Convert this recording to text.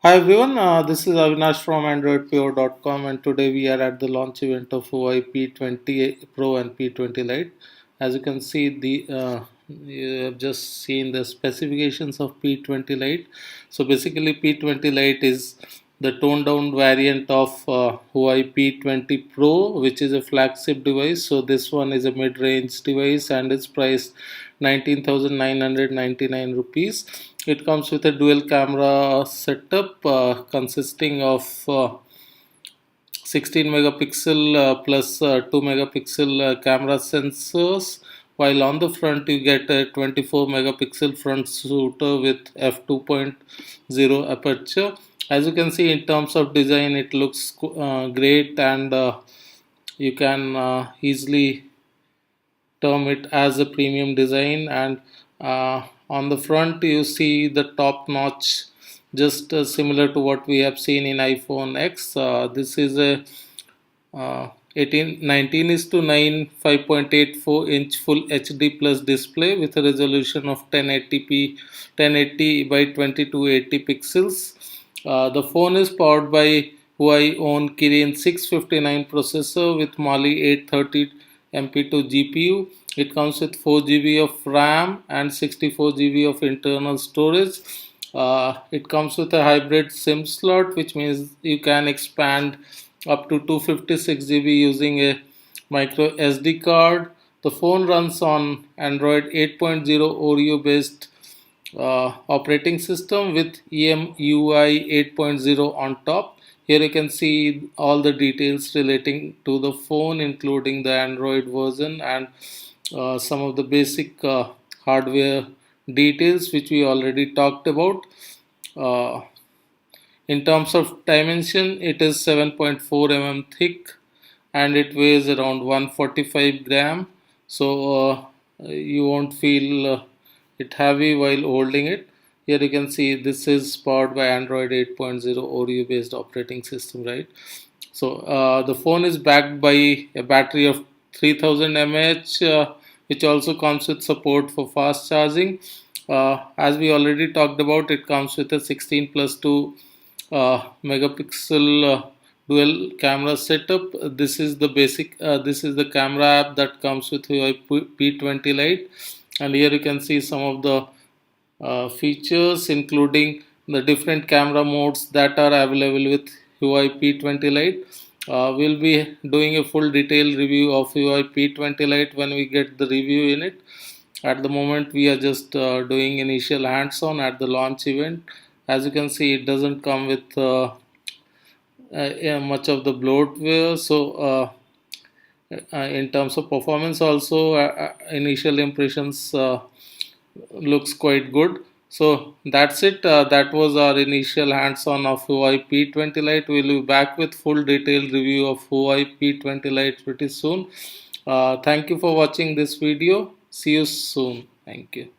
Hi everyone, this is Avinash from AndroidPure.com, and today we are at the launch event of Huawei P20 Pro and P20 Lite. As you can see, you have just seen the specifications of P20 Lite. So basically, P20 Lite is the toned down variant of Huawei P20 Pro, which is a flagship device. So this one is a mid-range device and it's priced 19,999 rupees. It comes with a dual camera setup consisting of 16 megapixel plus 2 megapixel camera sensors, while on the front you get a 24 megapixel front shooter with f2.0 aperture. As you can see, in terms of design, it looks great, and you can easily term it as a premium design. And on the front you see the top notch, just similar to what we have seen in iPhone X. This is a 19 is to 9 5.84 inch full HD plus display with a resolution of 1080 by 2280 pixels. The phone is powered by Huawei own Kirin 659 processor with Mali 830 MP2 GPU. It comes with 4 GB of RAM and 64 GB of internal storage. It comes with a hybrid SIM slot, which means you can expand up to 256 GB using a microSd card. The phone runs on Android 8.0 Oreo based operating system with EMUI 8.0 on top. Here you can see all the details relating to the phone, including the Android version and some of the basic hardware details which we already talked about. Uh, in terms of dimension, it is 7.4 thick and it weighs around 145 gram. So you won't feel it heavy while holding it. Here you can see this is powered by Android 8.0 Oreo based operating system, right? So the phone is backed by a battery of 3000 mAh, which also comes with support for fast charging. As we already talked about, it comes with a 16 plus 2 megapixel dual camera setup. This is the basic. This is the camera app that comes with Huawei P20 Lite, and here you can see some of the features, including the different camera modes that are available with Huawei P20 Lite. We'll be doing a full detailed review of Huawei P20 Lite when we get the review in it. At the moment, we are just doing initial hands-on at the launch event. As you can see, it doesn't come with yeah, much of the bloatware. So in terms of performance also, initial impressions looks quite good. So that's it. That was our initial hands-on of Huawei P20 Lite. We'll be back with full detailed review of Huawei P20 Lite pretty soon. Thank you for watching this video. See you soon. Thank you.